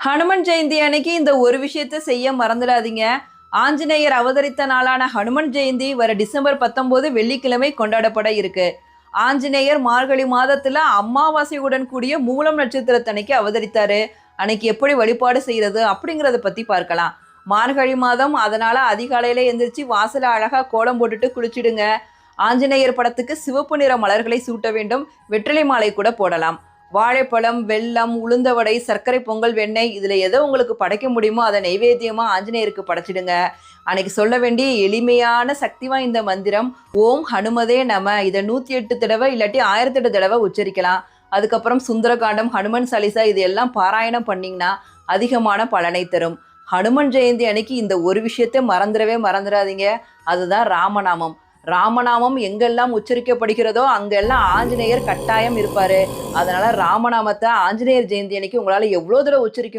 ஹனுமன் ஜெயந்தி அன்னைக்கு இந்த ஒரு விஷயத்த செய்ய மறந்துடாதீங்க. ஆஞ்சநேயர் அவதரித்த நாளான ஹனுமன் ஜெயந்தி வர டிசம்பர் 19 வெள்ளிக்கிழமை கொண்டாடப்பட இருக்கு. ஆஞ்சநேயர் மார்கழி மாதத்துல அமாவாசையுடன் கூடிய மூலம் நட்சத்திரத்தன்னைக்கு அவதரித்தாரு. அன்னைக்கு எப்படி வழிபாடு செய்யறது அப்படிங்கறத பத்தி பார்க்கலாம். மார்கழி மாதம், அதனால அதிகாலையில எந்திரிச்சு வாசல அழகா கோலம் போட்டுட்டு குளிச்சிடுங்க. ஆஞ்சநேயர் படத்துக்கு சிவப்பு நிற மலர்களை சூட்ட வேண்டும். வெற்றிலை மாலை கூட போடலாம். வாழைப்பழம், வெல்லம், உளுந்த வடை, சர்க்கரை பொங்கல், வெண்ணெய் இதில் எதை உங்களுக்கு படைக்க முடியுமோ அதை நைவேத்தியமாக ஆஞ்சநேயருக்கு படைச்சிடுங்க. அன்னைக்கு சொல்ல வேண்டிய எளிமையான சக்தி வாய்ந்த மந்திரம் ஓம் ஹனுமதே நம. இதை 108 தடவை இல்லாட்டி 1008 தடவை உச்சரிக்கலாம். அதுக்கப்புறம் சுந்தரகாண்டம், ஹனுமன் சலிசா இது எல்லாம் பாராயணம் பண்ணிங்கன்னா அதிகமான பலனை தரும். ஹனுமன் ஜெயந்தி அன்னைக்கு இந்த ஒரு விஷயத்தை மறந்துடாதீங்க. அதுதான் ராமநாமம். ராமநாமம் எங்கெல்லாம் உச்சரிக்கப்படுகிறதோ அங்கெல்லாம் ஆஞ்சநேயர் கட்டாயம் இருப்பாரு. அதனால ராமநாமத்தை ஆஞ்சநேயர் ஜெயந்தி அன்னைக்கு உங்களால எவ்வளோ தடவை உச்சரிக்க